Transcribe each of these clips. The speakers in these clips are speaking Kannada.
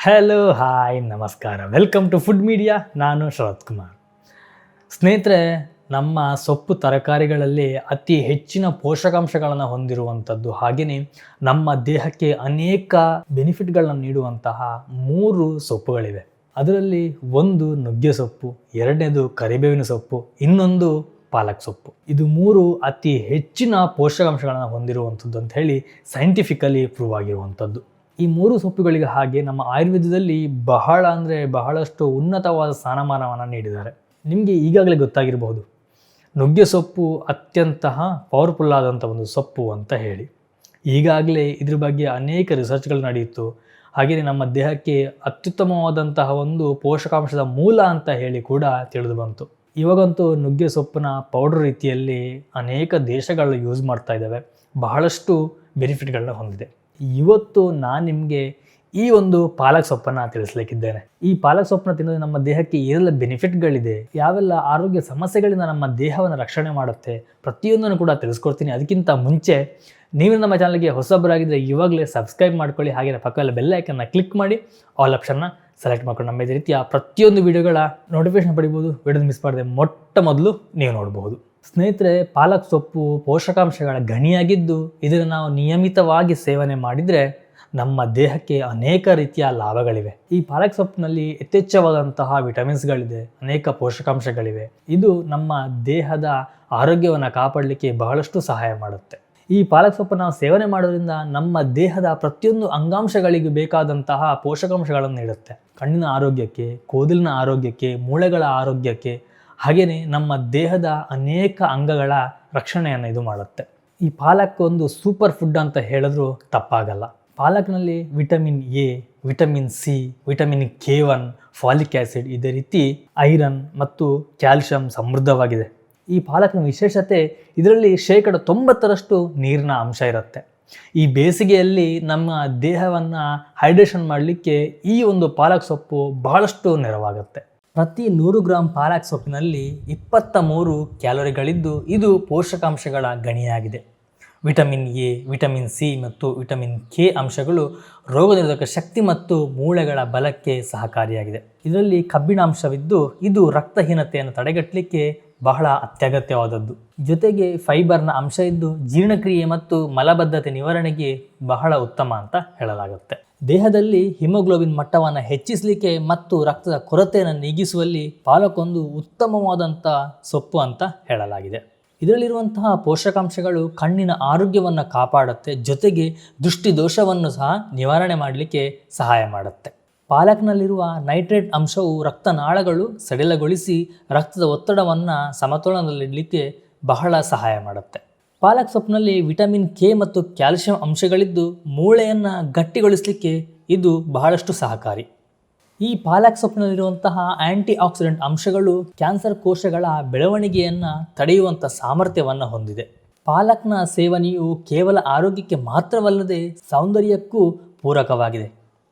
ಹಲೋ ಹಾಯ್ ನಮಸ್ಕಾರ, ವೆಲ್ಕಮ್ ಟು ಫುಡ್ ಮೀಡಿಯಾ. ನಾನು ಶರತ್ ಕುಮಾರ್. ಸ್ನೇಹಿತರೆ, ನಮ್ಮ ಸೊಪ್ಪು ತರಕಾರಿಗಳಲ್ಲಿ ಅತಿ ಹೆಚ್ಚಿನ ಪೋಷಕಾಂಶಗಳನ್ನು ಹೊಂದಿರುವಂಥದ್ದು, ಹಾಗೆಯೇ ನಮ್ಮ ದೇಹಕ್ಕೆ ಅನೇಕ ಬೆನಿಫಿಟ್ಗಳನ್ನು ನೀಡುವಂತಹ 3 ಸೊಪ್ಪುಗಳಿವೆ. ಅದರಲ್ಲಿ ಒಂದು ನುಗ್ಗೆ ಸೊಪ್ಪು, ಎರಡನೇದು ಕರಿಬೇವಿನ ಸೊಪ್ಪು, ಇನ್ನೊಂದು ಪಾಲಕ್ ಸೊಪ್ಪು. ಇದು 3 ಅತಿ ಹೆಚ್ಚಿನ ಪೋಷಕಾಂಶಗಳನ್ನು ಹೊಂದಿರುವಂಥದ್ದು ಅಂತ ಹೇಳಿ ಸೈಂಟಿಫಿಕಲಿ ಪ್ರೂವ್ ಆಗಿರುವಂಥದ್ದು. ಈ 3 ಸೊಪ್ಪುಗಳಿಗೆ ಹಾಗೆ ನಮ್ಮ ಆಯುರ್ವೇದದಲ್ಲಿ ಬಹಳಷ್ಟು ಉನ್ನತವಾದ ಸ್ಥಾನಮಾನವನ್ನು ನೀಡಿದ್ದಾರೆ. ನಿಮಗೆ ಈಗಾಗಲೇ ಗೊತ್ತಾಗಿರಬಹುದು, ನುಗ್ಗೆ ಸೊಪ್ಪು ಅತ್ಯಂತ ಪವರ್ಫುಲ್ ಆದಂಥ ಒಂದು ಸೊಪ್ಪು ಅಂತ ಹೇಳಿ. ಈಗಾಗಲೇ ಇದ್ರ ಬಗ್ಗೆ ಅನೇಕ ರಿಸರ್ಚ್ಗಳು ನಡೆಯಿತು. ಹಾಗೆಯೇ ನಮ್ಮ ದೇಹಕ್ಕೆ ಅತ್ಯುತ್ತಮವಾದಂತಹ ಒಂದು ಪೋಷಕಾಂಶದ ಮೂಲ ಅಂತ ಹೇಳಿ ಕೂಡ ತಿಳಿದು ಬಂತು. ಇವಾಗಂತೂ ನುಗ್ಗೆ ಸೊಪ್ಪಿನ ಪೌಡರ್ ರೀತಿಯಲ್ಲಿ ಅನೇಕ ದೇಶಗಳು ಯೂಸ್ ಮಾಡ್ತಾ ಇದ್ದಾವೆ. ಬಹಳಷ್ಟು ಬೆನಿಫಿಟ್ಗಳನ್ನ ಹೊಂದಿದೆ. ಇವತ್ತು ನಾನು ನಿಮಗೆ ಈ ಒಂದು ಪಾಲಕ್ ಸೊಪ್ಪನ್ನು ತಿಳಿಸ್ಲಿಕ್ಕಿದ್ದೇನೆ. ಈ ಪಾಲಕ್ ಸೊಪ್ಪನ್ನ ತಿನ್ನೋದು ನಮ್ಮ ದೇಹಕ್ಕೆ ಏನೆಲ್ಲ ಬೆನಿಫಿಟ್ಗಳಿದೆ, ಯಾವೆಲ್ಲ ಆರೋಗ್ಯ ಸಮಸ್ಯೆಗಳಿಂದ ನಮ್ಮ ದೇಹವನ್ನು ರಕ್ಷಣೆ ಮಾಡುತ್ತೆ, ಪ್ರತಿಯೊಂದನ್ನು ಕೂಡ ತಿಳಿಸ್ಕೊಡ್ತೀನಿ. ಅದಕ್ಕಿಂತ ಮುಂಚೆ ನೀವು ನಮ್ಮ ಚಾನಲ್ಗೆ ಹೊಸಬರಾಗಿದ್ದರೆ ಇವಾಗಲೇ ಸಬ್ಸ್ಕ್ರೈಬ್ ಮಾಡ್ಕೊಳ್ಳಿ. ಹಾಗೆ ಪಕ್ಕದಲ್ಲಿ ಬೆಲ್ ಐಕನ್ನ ಕ್ಲಿಕ್ ಮಾಡಿ ಆಲ್ ಆಪ್ಷನ್ನ ಸೆಲೆಕ್ಟ್ ಮಾಡ್ಕೊಂಡು ನಮ್ಮ ಇದೇ ರೀತಿಯ ಪ್ರತಿಯೊಂದು ವಿಡಿಯೋಗಳ ನೋಟಿಫಿಕೇಶನ್ ಪಡಿಬೋದು. ವಿಡಿಯೋನ ಮಿಸ್ ಮಾಡದೆ ಮೊಟ್ಟ ಮೊದಲು ನೀವು ನೋಡಬಹುದು. ಸ್ನೇಹಿತರೆ, ಪಾಲಕ್ ಸೊಪ್ಪು ಪೋಷಕಾಂಶಗಳ ಗಣಿಯಾಗಿದ್ದು ಇದನ್ನು ನಾವು ನಿಯಮಿತವಾಗಿ ಸೇವನೆ ಮಾಡಿದರೆ ನಮ್ಮ ದೇಹಕ್ಕೆ ಅನೇಕ ರೀತಿಯ ಲಾಭಗಳಿವೆ. ಈ ಪಾಲಕ್ ಸೊಪ್ಪಿನಲ್ಲಿ ಯಥೇಚ್ಛವಾದಂತಹ ವಿಟಮಿನ್ಸ್ಗಳಿದೆ, ಅನೇಕ ಪೋಷಕಾಂಶಗಳಿವೆ. ಇದು ನಮ್ಮ ದೇಹದ ಆರೋಗ್ಯವನ್ನು ಕಾಪಾಡಲಿಕ್ಕೆ ಬಹಳಷ್ಟು ಸಹಾಯ ಮಾಡುತ್ತೆ. ಈ ಪಾಲಕ್ ಸೊಪ್ಪನ್ನು ನಾವು ಸೇವನೆ ಮಾಡೋದ್ರಿಂದ ನಮ್ಮ ದೇಹದ ಪ್ರತಿಯೊಂದು ಅಂಗಾಂಶಗಳಿಗೂ ಬೇಕಾದಂತಹ ಪೋಷಕಾಂಶಗಳನ್ನು ನೀಡುತ್ತೆ. ಕಣ್ಣಿನ ಆರೋಗ್ಯಕ್ಕೆ, ಕೂದಲಿನ ಆರೋಗ್ಯಕ್ಕೆ, ಮೂಳೆಗಳ ಆರೋಗ್ಯಕ್ಕೆ, ಹಾಗೆಯೇ ನಮ್ಮ ದೇಹದ ಅನೇಕ ಅಂಗಗಳ ರಕ್ಷಣೆಯನ್ನು ಇದು ಮಾಡುತ್ತೆ. ಈ ಪಾಲಕ್ ಒಂದು ಸೂಪರ್ ಫುಡ್ ಅಂತ ಹೇಳಿದ್ರೂ ತಪ್ಪಾಗಲ್ಲ. ಪಾಲಕ್ನಲ್ಲಿ vitamin A, vitamin C, vitamin K1, folic acid, ಇದೇ ರೀತಿ ಐರನ್ ಮತ್ತು ಕ್ಯಾಲ್ಶಿಯಂ ಸಮೃದ್ಧವಾಗಿದೆ. ಈ ಪಾಲಕ್ನ ವಿಶೇಷತೆ, ಇದರಲ್ಲಿ 90% ನೀರಿನ ಅಂಶ ಇರುತ್ತೆ. ಈ ಬೇಸಿಗೆಯಲ್ಲಿ ನಮ್ಮ ದೇಹವನ್ನು ಹೈಡ್ರೇಷನ್ ಮಾಡಲಿಕ್ಕೆ ಈ ಒಂದು ಪಾಲಕ್ ಸೊಪ್ಪು ಬಹಳಷ್ಟು ನೆರವಾಗುತ್ತೆ. ಪ್ರತಿ 100 ಗ್ರಾಂ ಪಾಲಕ್ ಸೊಪ್ಪಿನಲ್ಲಿ 23 ಕ್ಯಾಲೋರಿಗಳಿದ್ದು ಇದು ಪೋಷಕಾಂಶಗಳ ಗಣಿಯಾಗಿದೆ. ವಿಟಮಿನ್ ಎ, ವಿಟಮಿನ್ ಸಿ ಮತ್ತು ವಿಟಮಿನ್ K ಅಂಶಗಳು ರೋಗನಿರೋಧಕ ಶಕ್ತಿ ಮತ್ತು ಮೂಳೆಗಳ ಬಲಕ್ಕೆ ಸಹಕಾರಿಯಾಗಿದೆ. ಇದರಲ್ಲಿ ಕಬ್ಬಿಣಾಂಶವಿದ್ದು ಇದು ರಕ್ತಹೀನತೆಯನ್ನು ತಡೆಗಟ್ಟಲಿಕ್ಕೆ ಬಹಳ ಅತ್ಯಗತ್ಯವಾದದ್ದು. ಜೊತೆಗೆ ಫೈಬರ್ನ ಅಂಶ ಇದ್ದು ಜೀರ್ಣಕ್ರಿಯೆ ಮತ್ತು ಮಲಬದ್ಧತೆ ನಿವಾರಣೆಗೆ ಬಹಳ ಉತ್ತಮ ಅಂತ ಹೇಳಲಾಗುತ್ತೆ. ದೇಹದಲ್ಲಿ ಹಿಮೋಗ್ಲೋಬಿನ್ ಮಟ್ಟವನ್ನು ಹೆಚ್ಚಿಸಲಿಕ್ಕೆ ಮತ್ತು ರಕ್ತದ ಕೊರತೆಯನ್ನು ನೀಗಿಸುವಲ್ಲಿ ಪಾಲಕ್ ಒಂದು ಉತ್ತಮವಾದಂಥ ಸೊಪ್ಪು ಅಂತ ಹೇಳಲಾಗಿದೆ. ಇದರಲ್ಲಿರುವಂತಹ ಪೋಷಕಾಂಶಗಳು ಕಣ್ಣಿನ ಆರೋಗ್ಯವನ್ನು ಕಾಪಾಡುತ್ತೆ, ಜೊತೆಗೆ ದೃಷ್ಟಿ ದೋಷವನ್ನು ಸಹ ನಿವಾರಣೆ ಮಾಡಲಿಕ್ಕೆ ಸಹಾಯ ಮಾಡುತ್ತೆ. ಪಾಲಕ್ನಲ್ಲಿರುವ ನೈಟ್ರೇಟ್ ಅಂಶವು ರಕ್ತನಾಳಗಳು ಸಡಿಲಗೊಳಿಸಿ ರಕ್ತದ ಒತ್ತಡವನ್ನು ಸಮತೋಲನದಲ್ಲಿಡಲಿಕ್ಕೆ ಬಹಳ ಸಹಾಯ ಮಾಡುತ್ತೆ. ಪಾಲಕ್ ಸೊಪ್ಪಿನಲ್ಲಿ ವಿಟಮಿನ್ K ಮತ್ತು ಕ್ಯಾಲ್ಶಿಯಂ ಅಂಶಗಳಿದ್ದು ಮೂಳೆಯನ್ನು ಗಟ್ಟಿಗೊಳಿಸಲಿಕ್ಕೆ ಇದು ಬಹಳಷ್ಟು ಸಹಕಾರಿ. ಈ ಪಾಲಕ್ ಸೊಪ್ಪಿನಲ್ಲಿರುವಂತಹ ಆ್ಯಂಟಿ ಆಕ್ಸಿಡೆಂಟ್ ಅಂಶಗಳು ಕ್ಯಾನ್ಸರ್ ಕೋಶಗಳ ಬೆಳವಣಿಗೆಯನ್ನು ತಡೆಯುವಂಥ ಸಾಮರ್ಥ್ಯವನ್ನು ಹೊಂದಿದೆ. ಪಾಲಕ್ನ ಸೇವನೆಯು ಕೇವಲ ಆರೋಗ್ಯಕ್ಕೆ ಮಾತ್ರವಲ್ಲದೆ ಸೌಂದರ್ಯಕ್ಕೂ ಪೂರಕವಾಗಿದೆ.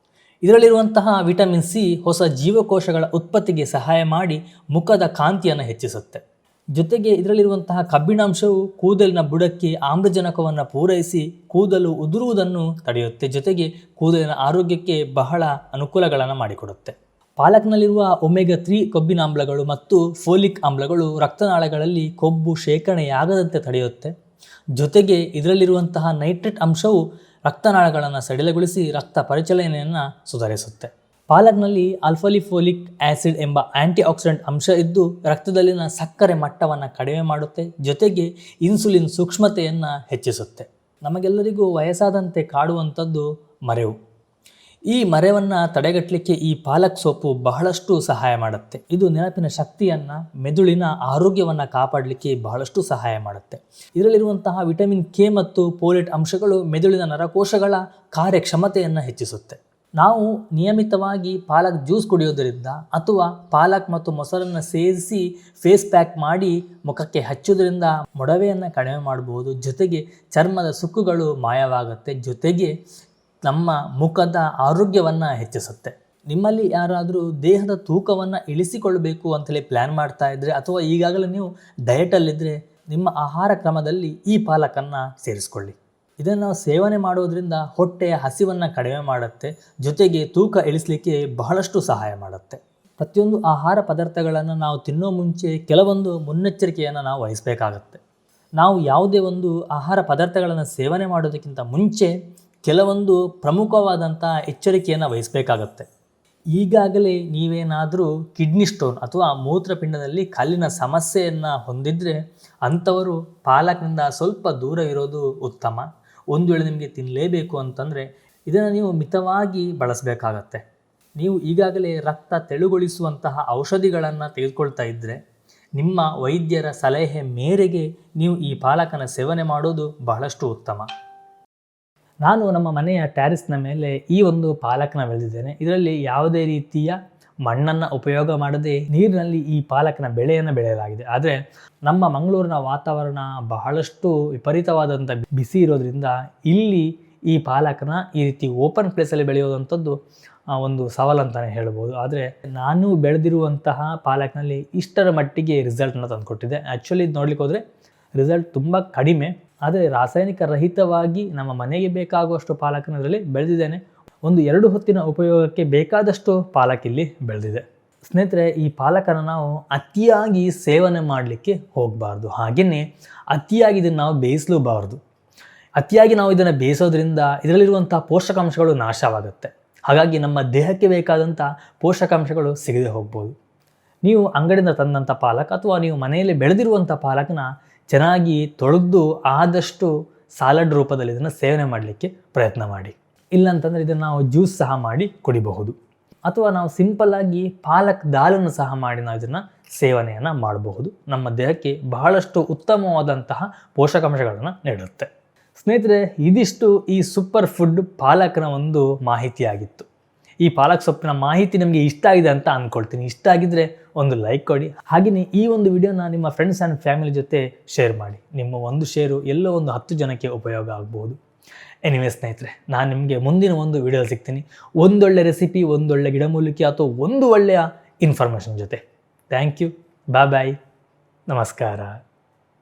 ಇದರಲ್ಲಿರುವಂತಹ ವಿಟಮಿನ್ ಸಿ ಹೊಸ ಜೀವಕೋಶಗಳ ಉತ್ಪತ್ತಿಗೆ ಸಹಾಯ ಮಾಡಿ ಮುಖದ ಕಾಂತಿಯನ್ನು ಹೆಚ್ಚಿಸುತ್ತೆ. ಜೊತೆಗೆ ಇದರಲ್ಲಿರುವಂತಹ ಕಬ್ಬಿಣಾಂಶವು ಕೂದಲಿನ ಬುಡಕ್ಕೆ ಆಮ್ಲಜನಕವನ್ನು ಪೂರೈಸಿ ಕೂದಲು ಉದುರುವುದನ್ನು ತಡೆಯುತ್ತೆ. ಜೊತೆಗೆ ಕೂದಲಿನ ಆರೋಗ್ಯಕ್ಕೆ ಬಹಳ ಅನುಕೂಲಗಳನ್ನು ಮಾಡಿಕೊಡುತ್ತೆ. ಪಾಲಕ್ನಲ್ಲಿರುವ ಒಮೆಗಾ 3 ಕೊಬ್ಬಿನಾಮ್ಲಗಳು ಮತ್ತು ಫೋಲಿಕ್ ಆಮ್ಲಗಳು ರಕ್ತನಾಳಗಳಲ್ಲಿ ಕೊಬ್ಬು ಶೇಖರಣೆಯಾಗದಂತೆ ತಡೆಯುತ್ತೆ. ಜೊತೆಗೆ ಇದರಲ್ಲಿರುವಂತಹ ನೈಟ್ರೇಟ್ ಅಂಶವು ರಕ್ತನಾಳಗಳನ್ನು ಸಡಿಲಗೊಳಿಸಿ ರಕ್ತ ಪರಿಚಲನೆಯನ್ನು ಸುಧಾರಿಸುತ್ತೆ. ಪಾಲಕ್ನಲ್ಲಿ ಆಲ್ಫಾಲಿಫೋಲಿಕ್ ಆ್ಯಸಿಡ್ ಎಂಬ ಆ್ಯಂಟಿ ಆಕ್ಸಿಡೆಂಟ್ ಅಂಶ ಇದ್ದು ರಕ್ತದಲ್ಲಿನ ಸಕ್ಕರೆ ಮಟ್ಟವನ್ನು ಕಡಿಮೆ ಮಾಡುತ್ತೆ. ಜೊತೆಗೆ ಇನ್ಸುಲಿನ್ ಸೂಕ್ಷ್ಮತೆಯನ್ನು ಹೆಚ್ಚಿಸುತ್ತೆ. ನಮಗೆಲ್ಲರಿಗೂ ವಯಸ್ಸಾದಂತೆ ಕಾಡುವಂಥದ್ದು ಮರೆವು. ಈ ಮರೆವನ್ನು ತಡೆಗಟ್ಟಲಿಕ್ಕೆ ಈ ಪಾಲಕ್ ಸೊಪ್ಪು ಬಹಳಷ್ಟು ಸಹಾಯ ಮಾಡುತ್ತೆ. ಇದು ನೆನಪಿನ ಶಕ್ತಿಯನ್ನು, ಮೆದುಳಿನ ಆರೋಗ್ಯವನ್ನು ಕಾಪಾಡಲಿಕ್ಕೆ ಬಹಳಷ್ಟು ಸಹಾಯ ಮಾಡುತ್ತೆ. ಇದರಲ್ಲಿರುವಂತಹ ವಿಟಮಿನ್ K ಮತ್ತು ಫೋಲೇಟ್ ಅಂಶಗಳು ಮೆದುಳಿನ ನರಕೋಶಗಳ ಕಾರ್ಯಕ್ಷಮತೆಯನ್ನು ಹೆಚ್ಚಿಸುತ್ತೆ. ನಾವು ನಿಯಮಿತವಾಗಿ ಪಾಲಕ್ ಜ್ಯೂಸ್ ಕುಡಿಯೋದರಿಂದ ಅಥವಾ ಪಾಲಕ್ ಮತ್ತು ಮೊಸರನ್ನು ಸೇರಿಸಿ ಫೇಸ್ ಪ್ಯಾಕ್ ಮಾಡಿ ಮುಖಕ್ಕೆ ಹಚ್ಚೋದ್ರಿಂದ ಮೊಡವೆಯನ್ನು ಕಡಿಮೆ ಮಾಡಬಹುದು. ಜೊತೆಗೆ ಚರ್ಮದ ಸುಕ್ಕುಗಳು ಮಾಯವಾಗುತ್ತೆ. ಜೊತೆಗೆ ನಮ್ಮ ಮುಖದ ಆರೋಗ್ಯವನ್ನು ಹೆಚ್ಚಿಸುತ್ತೆ. ನಿಮ್ಮಲ್ಲಿ ಯಾರಾದರೂ ದೇಹದ ತೂಕವನ್ನು ಇಳಿಸಿಕೊಳ್ಳಬೇಕು ಅಂತೇಳಿ ಪ್ಲ್ಯಾನ್ ಮಾಡ್ತಾ ಇದ್ದರೆ ಅಥವಾ ಈಗಾಗಲೇ ನೀವು ಡಯಟಲ್ಲಿದ್ದರೆ ನಿಮ್ಮ ಆಹಾರ ಕ್ರಮದಲ್ಲಿ ಈ ಪಾಲಕನ್ನು ಸೇರಿಸ್ಕೊಳ್ಳಿ. ಇದನ್ನು ನಾವು ಸೇವನೆ ಮಾಡೋದ್ರಿಂದ ಹೊಟ್ಟೆಯ ಹಸಿವನ್ನು ಕಡಿಮೆ ಮಾಡುತ್ತೆ, ಜೊತೆಗೆ ತೂಕ ಇಳಿಸಲಿಕ್ಕೆ ಬಹಳಷ್ಟು ಸಹಾಯ ಮಾಡುತ್ತೆ. ಪ್ರತಿಯೊಂದು ಆಹಾರ ಪದಾರ್ಥಗಳನ್ನು ನಾವು ತಿನ್ನೋ ಮುಂಚೆ ಕೆಲವೊಂದು ಮುನ್ನೆಚ್ಚರಿಕೆಯನ್ನು ನಾವು ವಹಿಸಬೇಕಾಗತ್ತೆ. ನಾವು ಯಾವುದೇ ಒಂದು ಆಹಾರ ಪದಾರ್ಥಗಳನ್ನು ಸೇವನೆ ಮಾಡೋದಕ್ಕಿಂತ ಮುಂಚೆ ಕೆಲವೊಂದು ಪ್ರಮುಖವಾದಂಥ ಎಚ್ಚರಿಕೆಯನ್ನು ವಹಿಸಬೇಕಾಗತ್ತೆ. ಈಗಾಗಲೇ ನೀವೇನಾದರೂ ಕಿಡ್ನಿ ಸ್ಟೋನ್ ಅಥವಾ ಮೂತ್ರಪಿಂಡದಲ್ಲಿ ಕಲ್ಲಿನ ಸಮಸ್ಯೆಯನ್ನು ಹೊಂದಿದರೆ ಅಂಥವರು ಪಾಲಕ್ನಿಂದ ಸ್ವಲ್ಪ ದೂರ ಇರೋದು ಉತ್ತಮ. ಒಂದು ವೇಳೆ ನಿಮಗೆ ತಿನ್ನಲೇಬೇಕು ಅಂತಂದರೆ ಇದನ್ನು ನೀವು ಮಿತವಾಗಿ ಬಳಸಬೇಕಾಗತ್ತೆ. ನೀವು ಈಗಾಗಲೇ ರಕ್ತ ತೆಳುಗೊಳಿಸುವಂತಹ ಔಷಧಿಗಳನ್ನು ತೆಗೆದುಕೊಳ್ತಾ ಇದ್ದರೆ ನಿಮ್ಮ ವೈದ್ಯರ ಸಲಹೆ ಮೇರೆಗೆ ನೀವು ಈ ಪಾಲಕನ ಸೇವನೆ ಮಾಡೋದು ಬಹಳಷ್ಟು ಉತ್ತಮ. ನಾನು ನಮ್ಮ ಮನೆಯ ಟ್ಯಾರಿಸ್ನ ಮೇಲೆ ಈ ಒಂದು ಪಾಲಕನ ಬೆಳೆದಿದ್ದೇನೆ. ಇದರಲ್ಲಿ ಯಾವುದೇ ರೀತಿಯ ಮಣ್ಣನ್ನು ಉಪಯೋಗ ಮಾಡದೆ ನೀರಿನಲ್ಲಿ ಈ ಪಾಲಕನ ಬೆಳೆಯನ್ನು ಬೆಳೆಯಲಾಗಿದೆ. ಆದರೆ ನಮ್ಮ ಮಂಗಳೂರಿನ ವಾತಾವರಣ ಬಹಳಷ್ಟು ವಿಪರೀತವಾದಂಥ ಬಿಸಿ ಇರೋದ್ರಿಂದ ಇಲ್ಲಿ ಈ ಪಾಲಕನ ಈ ರೀತಿ ಓಪನ್ ಪ್ಲೇಸಲ್ಲಿ ಬೆಳೆಯೋದಂಥದ್ದು ಒಂದು ಸವಾಲು ಅಂತಲೇ ಹೇಳ್ಬೋದು. ಆದರೆ ನಾನು ಬೆಳೆದಿರುವಂತಹ ಪಾಲಕ್ನಲ್ಲಿ ಇಷ್ಟರ ಮಟ್ಟಿಗೆ ರಿಸಲ್ಟನ್ನು ತಂದುಕೊಟ್ಟಿದೆ. ಆ್ಯಕ್ಚುಲಿ ನೋಡ್ಲಿಕ್ಕೆ ಹೋದರೆ ರಿಸಲ್ಟ್ ತುಂಬ ಕಡಿಮೆ, ಆದರೆ ರಾಸಾಯನಿಕ ರಹಿತವಾಗಿ ನಮ್ಮ ಮನೆಗೆ ಬೇಕಾಗುವಷ್ಟು ಪಾಲಕನ ಇದರಲ್ಲಿ ಬೆಳೆದಿದ್ದೇನೆ. ಒಂದು 2 ಹೊತ್ತಿನ ಉಪಯೋಗಕ್ಕೆ ಬೇಕಾದಷ್ಟು ಪಾಲಕ್ ಇಲ್ಲಿ ಬೆಳೆದಿದೆ. ಸ್ನೇಹಿತರೆ, ಈ ಪಾಲಕನ ನಾವು ಅತಿಯಾಗಿ ಸೇವನೆ ಮಾಡಲಿಕ್ಕೆ ಹೋಗಬಾರ್ದು. ಹಾಗೆಯೇ ಅತಿಯಾಗಿ ಇದನ್ನು ನಾವು ಬೇಯಿಸಲೂಬಾರ್ದು. ಅತಿಯಾಗಿ ನಾವು ಇದನ್ನು ಬೇಯಿಸೋದ್ರಿಂದ ಇದರಲ್ಲಿರುವಂಥ ಪೋಷಕಾಂಶಗಳು ನಾಶವಾಗುತ್ತೆ. ಹಾಗಾಗಿ ನಮ್ಮ ದೇಹಕ್ಕೆ ಬೇಕಾದಂಥ ಪೋಷಕಾಂಶಗಳು ಸಿಗದೆ ಹೋಗ್ಬೋದು. ನೀವು ಅಂಗಡಿಯಿಂದ ತಂದಂಥ ಪಾಲಕ್ ಅಥವಾ ನೀವು ಮನೆಯಲ್ಲಿ ಬೆಳೆದಿರುವಂಥ ಪಾಲಕನ ಚೆನ್ನಾಗಿ ತೊಳೆದು ಆದಷ್ಟು ಸಾಲಡ್ ರೂಪದಲ್ಲಿ ಇದನ್ನು ಸೇವನೆ ಮಾಡಲಿಕ್ಕೆ ಪ್ರಯತ್ನ ಮಾಡಿ. ಇಲ್ಲಾಂತಂದರೆ ಇದನ್ನು ನಾವು ಜ್ಯೂಸ್ ಸಹ ಮಾಡಿ ಕುಡಿಬಹುದು. ಅಥವಾ ನಾವು ಸಿಂಪಲ್ಲಾಗಿ ಪಾಲಕ್ ದಾಲನ್ನು ಸಹ ಮಾಡಿ ನಾವು ಇದನ್ನು ಸೇವನೆಯನ್ನು ಮಾಡಬಹುದು. ನಮ್ಮ ದೇಹಕ್ಕೆ ಬಹಳಷ್ಟು ಉತ್ತಮವಾದಂತಹ ಪೋಷಕಾಂಶಗಳನ್ನು ನೀಡುತ್ತೆ. ಸ್ನೇಹಿತರೆ, ಇದಿಷ್ಟು ಈ ಸೂಪರ್ ಫುಡ್ ಪಾಲಕ್ನ ಒಂದು ಮಾಹಿತಿಯಾಗಿತ್ತು. ಈ ಪಾಲಕ್ ಸೊಪ್ಪಿನ ಮಾಹಿತಿ ನಿಮಗೆ ಇಷ್ಟ ಆಗಿದೆ ಅಂತ ಅಂದ್ಕೊಳ್ತೀನಿ. ಇಷ್ಟ ಆಗಿದ್ದರೆ ಒಂದು ಲೈಕ್ ಕೊಡಿ. ಹಾಗೆಯೇ ಈ ಒಂದು ವಿಡಿಯೋನ ನಿಮ್ಮ ಫ್ರೆಂಡ್ಸ್ ಆ್ಯಂಡ್ ಫ್ಯಾಮಿಲಿ ಜೊತೆ ಶೇರ್ ಮಾಡಿ. ನಿಮ್ಮ ಒಂದು ಶೇರು ಎಲ್ಲೋ ಒಂದು 10 ಜನಕ್ಕೆ ಉಪಯೋಗ ಆಗ್ಬೋದು. ಎನಿವೇ ಸ್ನೇಹಿತರೆ, ನಾನು ನಿಮಗೆ ಮುಂದಿನ ಒಂದು ವಿಡಿಯೋ ಸಿಗ್ತೀನಿ ಒಂದೊಳ್ಳೆ ರೆಸಿಪಿ, ಒಂದೊಳ್ಳೆ ಗಿಡಮೂಲಿಕೆ ಅಥವಾ ಒಂದು ಒಳ್ಳೆಯ ಇನ್ಫಾರ್ಮೇಷನ್ ಜೊತೆ. Thank you. ಬಾಯ್. ನಮಸ್ಕಾರ.